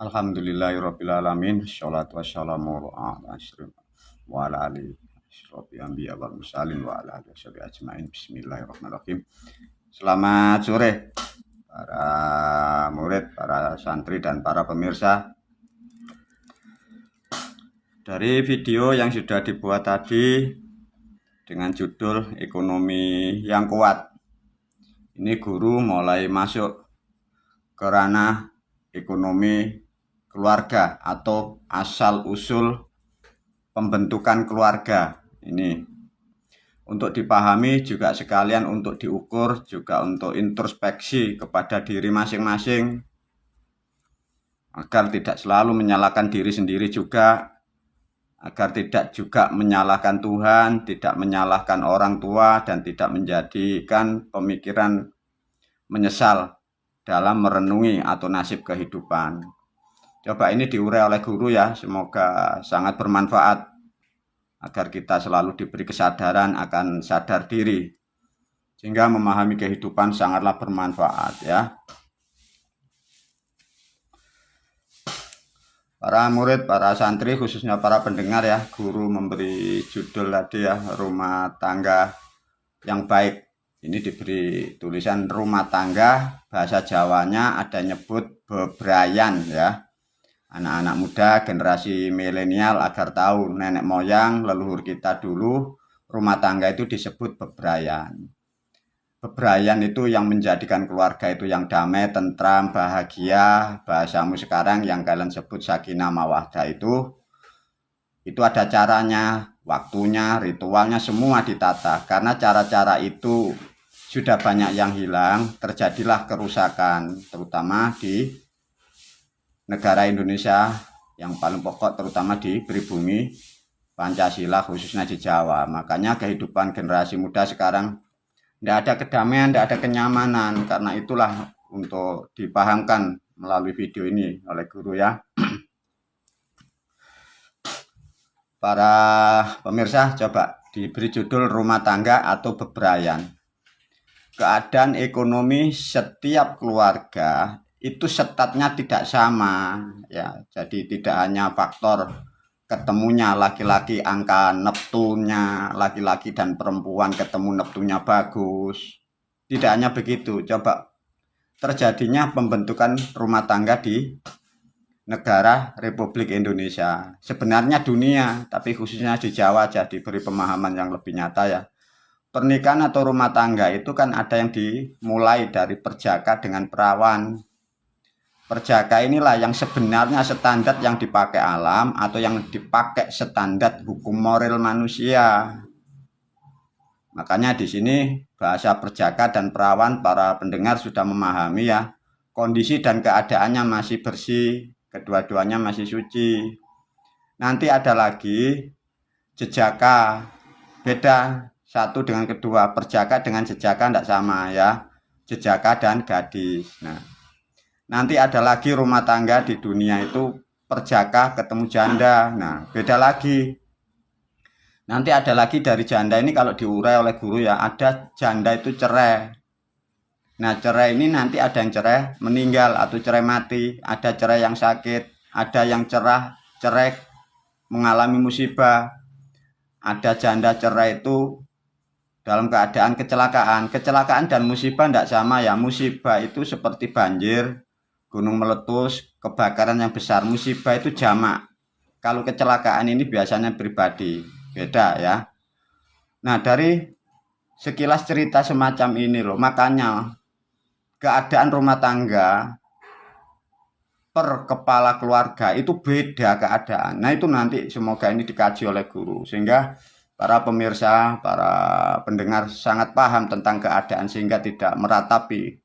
Alhamdulillahirabbil alamin. Sholatu wassalamu ala asyrofil wa ala alihi asyrofil anbiya wal mursalin wa ala alihi washabihi ajmain. Bismillahirrahmanirrahim. Selamat sore para murid, para santri dan para pemirsa. Dari video yang sudah dibuat tadi dengan judul Ekonomi yang Kuat, ini guru mulai masuk ke ranah ekonomi keluarga atau asal-usul pembentukan keluarga. Ini untuk dipahami juga sekalian untuk diukur, juga untuk introspeksi kepada diri masing-masing agar tidak selalu menyalahkan diri sendiri juga, agar tidak juga menyalahkan Tuhan, tidak menyalahkan orang tua, dan tidak menjadikan pemikiran menyesal dalam merenungi atau nasib kehidupan. Coba ini diurai oleh guru ya, semoga sangat bermanfaat agar kita selalu diberi kesadaran akan sadar diri, sehingga memahami kehidupan sangatlah bermanfaat ya. Para murid, para santri, khususnya para pendengar ya, guru memberi judul tadi ya, rumah tangga yang baik. Ini diberi tulisan rumah tangga, bahasa Jawanya ada nyebut bebrayan ya. Anak-anak muda generasi milenial agar tahu nenek moyang leluhur kita dulu rumah tangga itu disebut bebrayan. Bebrayan itu yang menjadikan keluarga itu yang damai, tentram, bahagia. Bahasamu sekarang yang kalian sebut sakinah mawaddah itu ada caranya, waktunya, ritualnya semua ditata. Karena cara-cara itu sudah banyak yang hilang, terjadilah kerusakan, terutama di negara Indonesia yang paling pokok, terutama di pribumi Pancasila, khususnya di Jawa. Makanya kehidupan generasi muda sekarang tidak ada kedamaian, tidak ada kenyamanan. Karena itulah untuk dipahamkan melalui video ini oleh guru ya. Para pemirsa, coba diberi judul rumah tangga atau bebrayan. Keadaan ekonomi setiap keluarga itu setatnya tidak sama ya. Jadi tidak hanya faktor ketemunya laki-laki, angka neptunnya laki-laki dan perempuan ketemu neptunnya bagus. Tidak hanya begitu, coba terjadinya pembentukan rumah tangga di negara Republik Indonesia. Sebenarnya dunia, tapi khususnya di Jawa aja diberi pemahaman yang lebih nyata ya. Pernikahan atau rumah tangga itu kan ada yang dimulai dari perjaka dengan perawan. Perjaka inilah yang sebenarnya standar yang dipakai alam atau yang dipakai standar hukum moral manusia. Makanya di sini bahasa perjaka dan perawan para pendengar sudah memahami ya. Kondisi dan keadaannya masih bersih, kedua-duanya masih suci. Nanti ada lagi jejaka, beda satu dengan kedua. Perjaka dengan jejaka tidak sama ya. Jejaka dan gadis. Nah, nanti ada lagi rumah tangga di dunia itu perjaka ketemu janda. Nah, beda lagi. Nanti ada lagi dari janda ini kalau diurai oleh guru ya, ada janda itu cerai. Nah, cerai ini nanti ada yang cerai meninggal atau cerai mati, ada cerai yang sakit, ada yang cerai mengalami musibah. Ada janda cerai itu dalam keadaan kecelakaan. Kecelakaan dan musibah tidak sama ya. Musibah itu seperti banjir, gunung meletus, kebakaran yang besar. Musibah itu jamak. Kalau kecelakaan ini biasanya pribadi, beda ya. Nah, dari sekilas cerita semacam ini loh, makanya keadaan rumah tangga per kepala keluarga itu beda keadaan. Nah, itu nanti semoga ini dikaji oleh guru sehingga para pemirsa, para pendengar sangat paham tentang keadaan sehingga tidak meratapi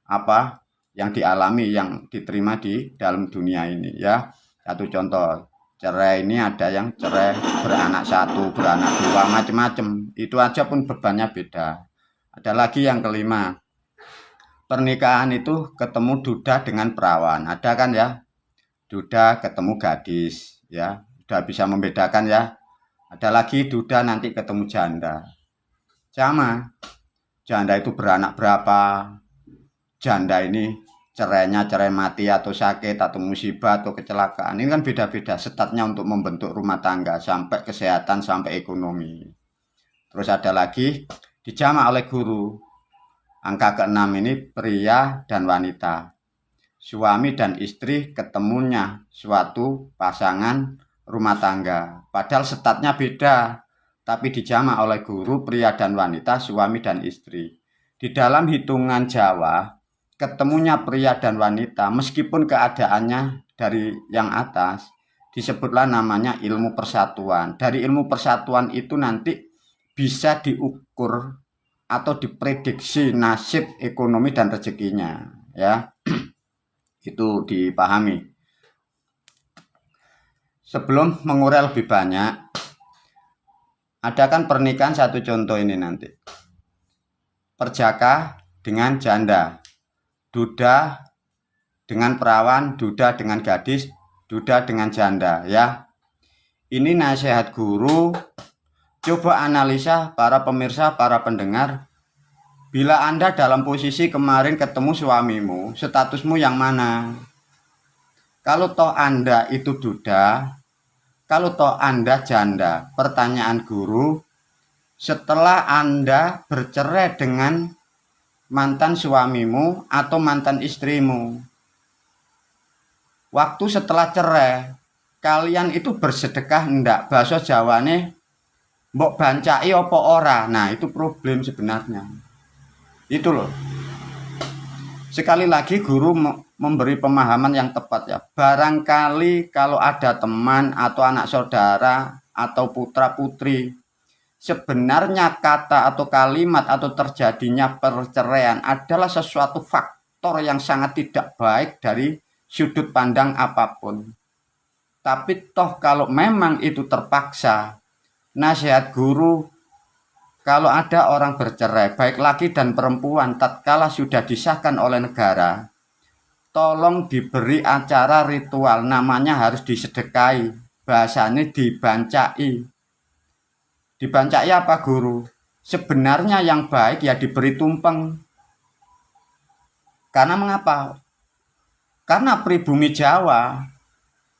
apa yang dialami, yang diterima di dalam dunia ini ya. Satu contoh, cerai ini ada yang cerai beranak satu, beranak dua, macam-macam. Itu aja pun bebannya beda. Ada lagi yang kelima, pernikahan itu ketemu duda dengan perawan. Ada kan ya, duda ketemu gadis ya, sudah bisa membedakan ya. Ada lagi duda nanti ketemu janda. Sama, janda itu beranak berapa, janda ini cerainya cerai mati atau sakit atau musibah atau kecelakaan. Ini kan beda-beda statnya untuk membentuk rumah tangga sampai kesehatan sampai ekonomi. Terus ada lagi dijamak oleh guru. Angka ke-6 ini pria dan wanita. Suami dan istri ketemunya suatu pasangan rumah tangga. Padahal statnya beda, tapi dijamak oleh guru pria dan wanita, suami dan istri. Di dalam hitungan Jawa, ketemunya pria dan wanita meskipun keadaannya dari yang atas, disebutlah namanya ilmu persatuan. Dari ilmu persatuan itu nanti bisa diukur atau diprediksi nasib ekonomi dan rezekinya, ya. Itu dipahami. Sebelum mengurai lebih banyak, adakan pernikahan satu contoh ini nanti. Perjaka dengan janda, duda dengan perawan, duda dengan gadis, duda dengan janda, ya. Ini nasihat guru. Coba analisa para pemirsa, para pendengar. Bila Anda dalam posisi kemarin ketemu suamimu, statusmu yang mana? Kalau toh Anda itu duda, kalau toh Anda janda, pertanyaan guru, setelah Anda bercerai dengan mantan suamimu atau mantan istrimu, waktu setelah cerai, kalian itu bersedekah enggak? Bahasa Jawane mbok bancai apa ora? Nah, itu problem sebenarnya. Itu loh. Sekali lagi guru memberi pemahaman yang tepat, ya. Barangkali kalau ada teman atau anak saudara atau putra putri, sebenarnya kata atau kalimat atau terjadinya perceraian adalah sesuatu faktor yang sangat tidak baik dari sudut pandang apapun. Tapi toh kalau memang itu terpaksa, nasihat guru, kalau ada orang bercerai, baik laki dan perempuan, tatkala sudah disahkan oleh negara, tolong diberi acara ritual, namanya harus disedekahi, bahasanya dibancai. Dibancai apa guru? Sebenarnya yang baik ya diberi tumpeng. Karena mengapa? Karena pribumi Jawa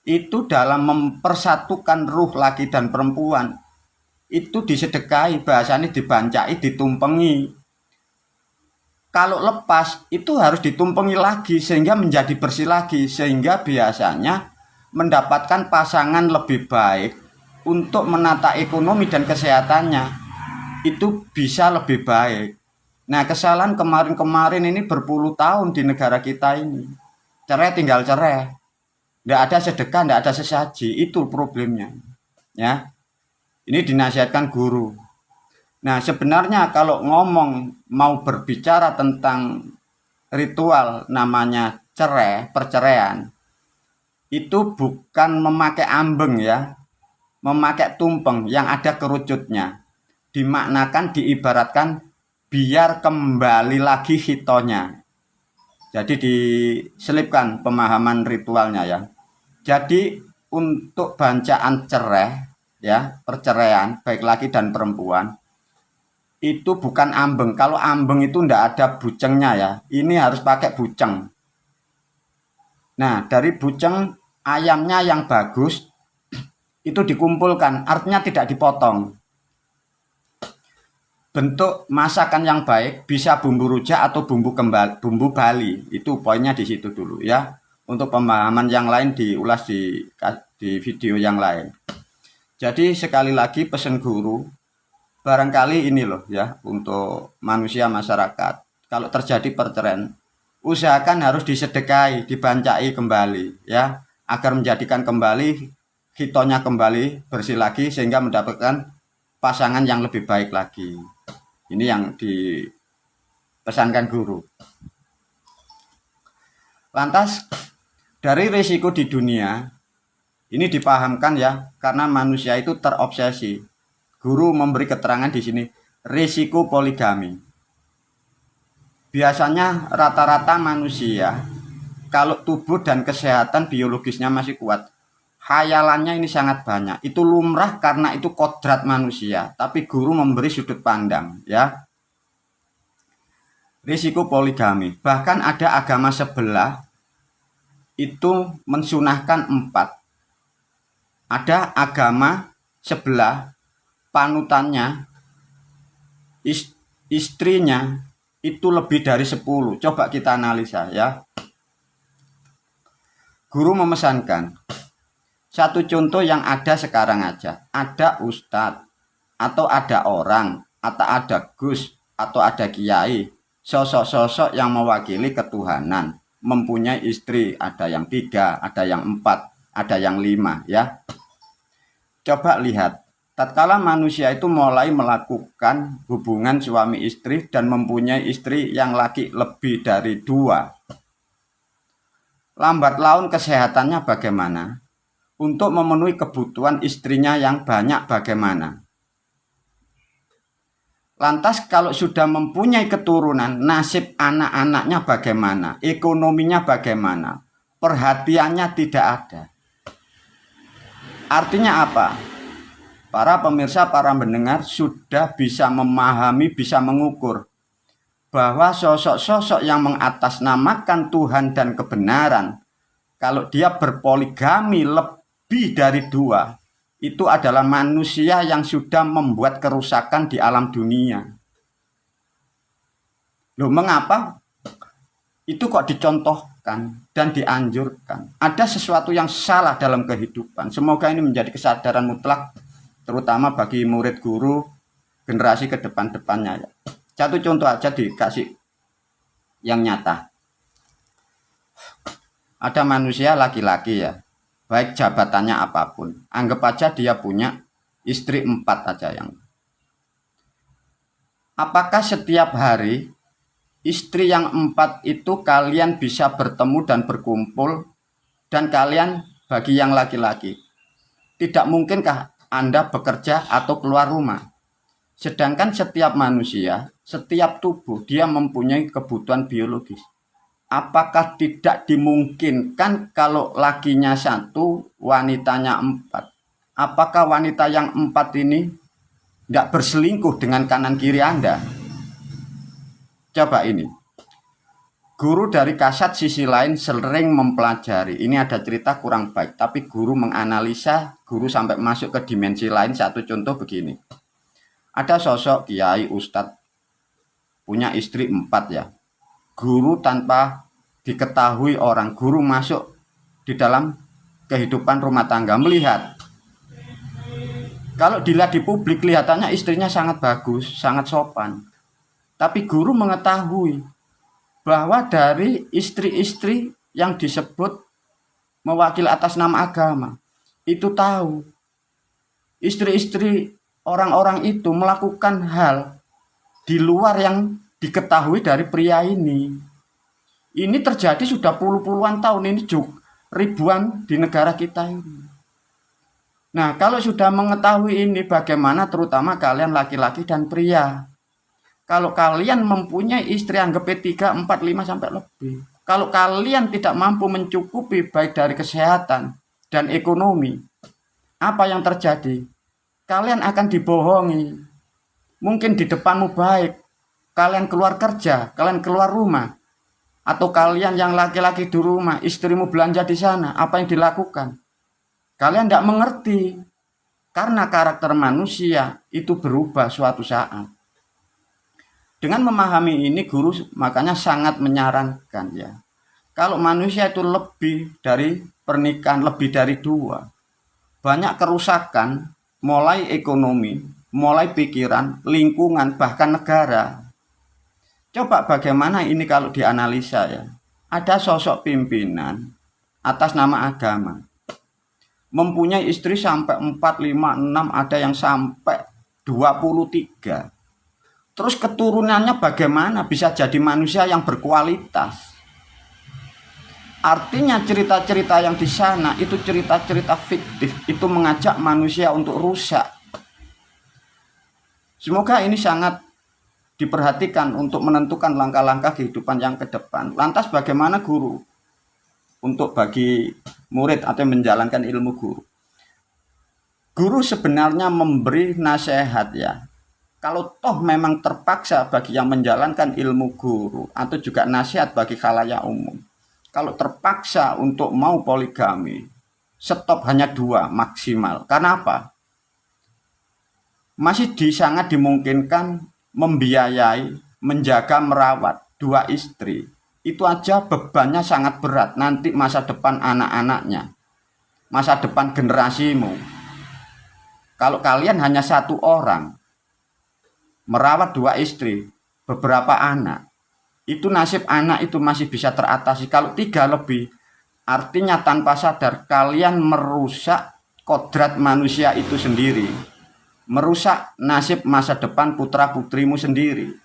itu dalam mempersatukan ruh laki dan perempuan, itu disedekahi, bahasanya dibancai, ditumpengi. Kalau lepas itu harus ditumpengi lagi sehingga menjadi bersih lagi, sehingga biasanya mendapatkan pasangan lebih baik untuk menata ekonomi dan kesehatannya itu bisa lebih baik. Nah, kesalahan kemarin-kemarin ini berpuluh tahun di negara kita ini, cerai tinggal cerai, nggak ada sedekah, nggak ada sesaji, itu problemnya, ya. Ini dinasihatkan guru. Nah, sebenarnya kalau ngomong mau berbicara tentang ritual namanya cerai, perceraian, itu bukan memakai ambeng, ya. Memakai tumpeng yang ada kerucutnya. Dimaknakan, diibaratkan biar kembali lagi hitonya. Jadi diselipkan pemahaman ritualnya, ya. Jadi untuk bancaan cerai, ya, perceraian baik laki dan perempuan itu bukan ambeng. Kalau ambeng itu ndak ada bucengnya, ya. Ini harus pakai buceng. Nah, dari buceng ayamnya yang bagus itu dikumpulkan, artinya tidak dipotong. Bentuk masakan yang baik bisa bumbu rujak atau bumbu Bali. Itu poinnya di situ dulu, ya. Untuk pemahaman yang lain diulas di video yang lain. Jadi sekali lagi pesan guru, barangkali ini loh, ya, untuk manusia masyarakat. Kalau terjadi perceraian, usahakan harus disedekahi, dibancai kembali, ya, agar menjadikan kembali hitonya kembali bersih lagi sehingga mendapatkan pasangan yang lebih baik lagi. Ini yang dipesankan guru. Lantas dari risiko di dunia ini dipahamkan, ya, karena manusia itu terobsesi. Guru memberi keterangan di sini, risiko poligami. Biasanya rata-rata manusia kalau tubuh dan kesehatan biologisnya masih kuat, khayalannya ini sangat banyak. Itu lumrah karena itu kodrat manusia. Tapi guru memberi sudut pandang, ya. risiko poligami. Bahkan ada agama sebelah itu mensunahkan 4. Ada agama sebelah panutannya istrinya itu lebih dari 10. Coba kita analisa ya. Guru memesankan, satu contoh yang ada sekarang aja, ada ustadz atau ada orang atau ada gus atau ada kiai, sosok-sosok yang mewakili ketuhanan, mempunyai istri, ada yang 3, ada yang 4, ada yang 5 ya. Coba lihat, tatkala manusia itu mulai melakukan hubungan suami istri dan mempunyai istri yang laki lebih dari 2, lambat laun kesehatannya bagaimana? Untuk memenuhi kebutuhan istrinya yang banyak bagaimana? Lantas kalau sudah mempunyai keturunan, nasib anak-anaknya bagaimana? Ekonominya bagaimana? Perhatiannya tidak ada. Artinya apa? Para pemirsa, para pendengar sudah bisa memahami, bisa mengukur bahwa sosok-sosok yang mengatasnamakan Tuhan dan kebenaran, kalau dia berpoligami lebih dari 2, itu adalah manusia yang sudah membuat kerusakan di alam dunia. Loh, mengapa? Itu kok dicontohkan dan dianjurkan. Ada sesuatu yang salah dalam kehidupan. Semoga ini menjadi kesadaran mutlak, terutama bagi murid guru generasi ke depan-depannya ya. Satu contoh aja dikasih yang nyata. Ada manusia laki-laki ya, baik jabatannya apapun. Anggap aja dia punya istri 4 aja yang. Apakah setiap hari istri yang 4 itu kalian bisa bertemu dan berkumpul, dan kalian bagi yang laki-laki? Tidak mungkinkah Anda bekerja atau keluar rumah? Sedangkan setiap manusia, setiap tubuh, dia mempunyai kebutuhan biologis. Apakah tidak dimungkinkan kalau lakinya 1, wanitanya 4? Apakah wanita yang 4 ini tidak berselingkuh dengan kanan kiri Anda? Coba ini. Guru dari kasat sisi lain sering mempelajari. Ini ada cerita kurang baik, tapi guru menganalisa, guru sampai masuk ke dimensi lain. Satu contoh begini. Ada sosok kiai ustadz punya istri 4 ya. Guru tanpa diketahui orang, guru masuk di dalam kehidupan rumah tangga, melihat. Kalau dilihat di publik kelihatannya istrinya sangat bagus, sangat sopan. Tapi guru mengetahui bahwa dari istri-istri yang disebut mewakili atas nama agama, itu tahu istri-istri orang-orang itu melakukan hal di luar yang diketahui dari pria ini. Ini terjadi sudah puluhan tahun, ini ribuan di negara kita ini. Nah, kalau sudah mengetahui ini, bagaimana terutama kalian laki-laki dan pria? Kalau kalian mempunyai istri, anggap 3, 4, 5 sampai lebih. Kalau kalian tidak mampu mencukupi baik dari kesehatan dan ekonomi, apa yang terjadi? Kalian akan dibohongi. Mungkin di depanmu baik, kalian keluar kerja, kalian keluar rumah, atau kalian yang laki-laki di rumah, istrimu belanja di sana, apa yang dilakukan? Kalian tidak mengerti, karena karakter manusia itu berubah suatu saat. Dengan memahami ini, guru makanya sangat menyarankan ya, kalau manusia itu lebih dari pernikahan, lebih dari 2, banyak kerusakan, mulai ekonomi, mulai pikiran, lingkungan, bahkan negara. Coba bagaimana ini kalau dianalisa ya. Ada sosok pimpinan atas nama agama, mempunyai istri sampai 4, 5, 6, ada yang sampai 23. Terus keturunannya bagaimana bisa jadi manusia yang berkualitas? Artinya cerita-cerita yang di sana itu cerita-cerita fiktif, itu mengajak manusia untuk rusak. Semoga ini sangat diperhatikan untuk menentukan langkah-langkah kehidupan yang ke depan. Lantas bagaimana guru untuk bagi murid atau menjalankan ilmu guru? Guru sebenarnya memberi nasihat ya. Kalau toh memang terpaksa bagi yang menjalankan ilmu guru atau juga nasihat bagi khalayak umum, kalau terpaksa untuk mau poligami, stop hanya 2 maksimal. Karena apa? Masih sangat dimungkinkan membiayai, menjaga, merawat 2 istri. Itu aja bebannya sangat berat. Nanti masa depan anak-anaknya, masa depan generasimu. Kalau kalian hanya 1 orang, merawat 2 istri, beberapa anak, itu nasib anak itu masih bisa teratasi. Kalau 3 lebih, artinya tanpa sadar kalian merusak kodrat manusia itu sendiri, merusak nasib masa depan putra putrimu sendiri,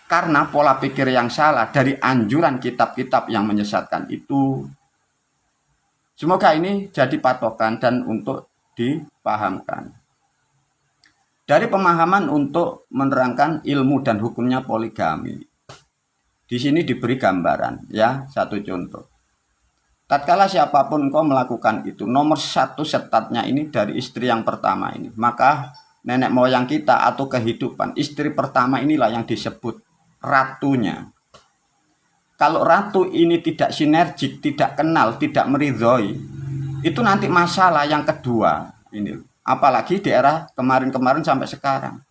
karena pola pikir yang salah dari anjuran kitab-kitab yang menyesatkan itu. Semoga ini jadi patokan dan untuk dipahamkan. Dari pemahaman untuk menerangkan ilmu dan hukumnya poligami, di sini diberi gambaran, ya, 1 contoh. Tatkala siapapun kau melakukan itu, nomor 1 setatnya ini dari istri yang pertama ini, maka nenek moyang kita atau kehidupan, istri pertama inilah yang disebut ratunya. Kalau ratu ini tidak sinergik, tidak kenal, tidak meridhoi, itu nanti masalah yang kedua ini. Apalagi di era kemarin-kemarin sampai sekarang.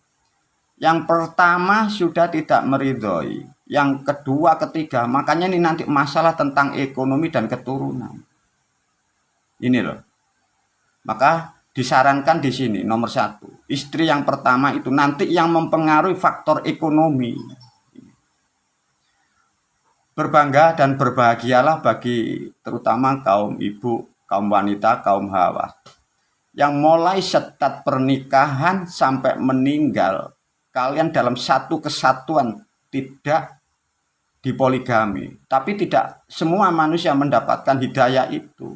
Yang pertama sudah tidak meridhoi, yang kedua, ketiga, makanya ini nanti masalah tentang ekonomi dan keturunan. Ini loh. Maka disarankan di sini nomor 1, istri yang pertama itu nanti yang mempengaruhi faktor ekonomi. Berbangga dan berbahagialah bagi terutama kaum ibu, kaum wanita, kaum hawa, yang mulai setat pernikahan sampai meninggal, kalian dalam satu kesatuan, tidak dipoligami. Tapi tidak semua manusia mendapatkan hidayah itu.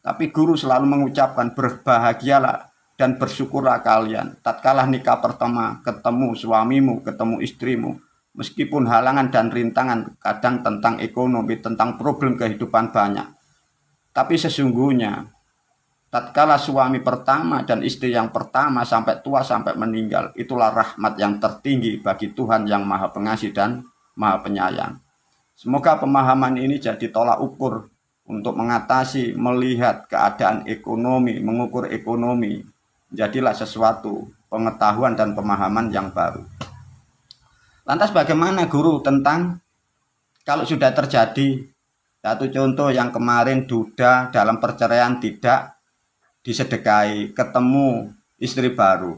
Tapi guru selalu mengucapkan berbahagialah dan bersyukurlah kalian tatkala nikah pertama ketemu suamimu, ketemu istrimu, meskipun halangan dan rintangan kadang tentang ekonomi, tentang problem kehidupan banyak. Tapi sesungguhnya tatkala suami pertama dan istri yang pertama sampai tua, sampai meninggal, itulah rahmat yang tertinggi bagi Tuhan yang Maha Pengasih dan Maha Penyayang. Semoga pemahaman ini jadi tolak ukur untuk mengatasi, melihat keadaan ekonomi, mengukur ekonomi, jadilah sesuatu pengetahuan dan pemahaman yang baru. Lantas bagaimana guru tentang kalau sudah terjadi, 1 contoh yang kemarin duda dalam perceraian tidak disedekahi, ketemu istri baru.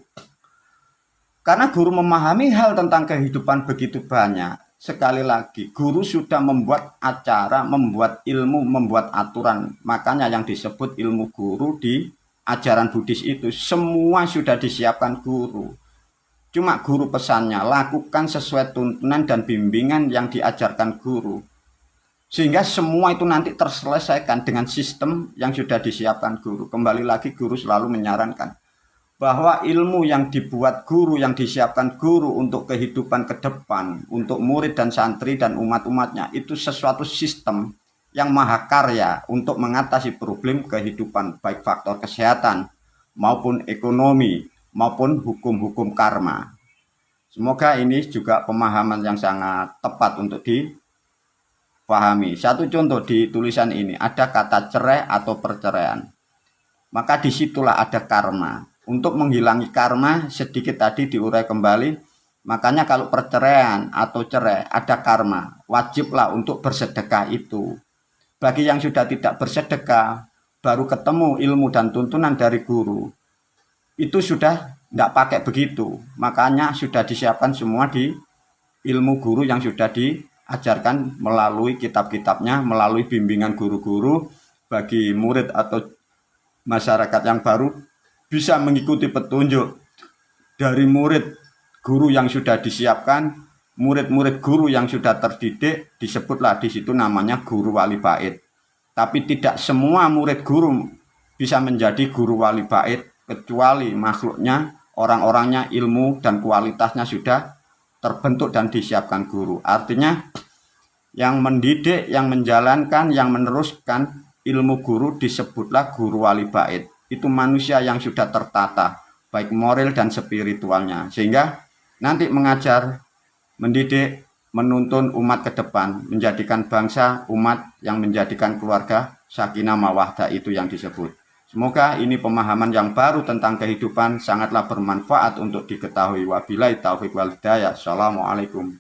Karena guru memahami hal tentang kehidupan begitu banyak, sekali lagi guru sudah membuat acara, membuat ilmu, membuat aturan. Makanya yang disebut ilmu guru di ajaran Buddhis itu semua sudah disiapkan guru. Cuma guru pesannya lakukan sesuai tuntunan dan bimbingan yang diajarkan guru, sehingga semua itu nanti terselesaikan dengan sistem yang sudah disiapkan guru. Kembali lagi guru selalu menyarankan bahwa ilmu yang dibuat guru, yang disiapkan guru untuk kehidupan ke depan, untuk murid dan santri dan umat-umatnya, itu sesuatu sistem yang maha karya untuk mengatasi problem kehidupan, baik faktor kesehatan maupun ekonomi maupun hukum-hukum karma. Semoga ini juga pemahaman yang sangat tepat untuk dipahami. 1 contoh di tulisan ini ada kata cerai atau perceraian, maka disitulah ada karma. Untuk menghilangi karma, sedikit tadi diurai kembali, makanya kalau perceraian atau cerai ada karma, wajiblah untuk bersedekah itu. Bagi yang sudah tidak bersedekah, baru ketemu ilmu dan tuntunan dari guru, itu sudah tidak pakai begitu. Makanya sudah disiapkan semua di ilmu guru yang sudah diajarkan melalui kitab-kitabnya, melalui bimbingan guru-guru. Bagi murid atau masyarakat yang baru bisa mengikuti petunjuk dari murid guru yang sudah disiapkan, murid-murid guru yang sudah terdidik, disebutlah di situ namanya guru wali bait. Tapi tidak semua murid guru bisa menjadi guru wali bait, kecuali makhluknya, orang-orangnya, ilmu dan kualitasnya sudah terbentuk dan disiapkan guru. Artinya yang mendidik, yang menjalankan, yang meneruskan ilmu guru disebutlah guru wali bait. Itu manusia yang sudah tertata, baik moral dan spiritualnya, sehingga nanti mengajar, mendidik, menuntun umat ke depan, menjadikan bangsa, umat yang menjadikan keluarga sakinah mawaddah, itu yang disebut. Semoga ini pemahaman yang baru tentang kehidupan sangatlah bermanfaat untuk diketahui. Wabillahi taufiq wal hidayah. Assalamualaikum.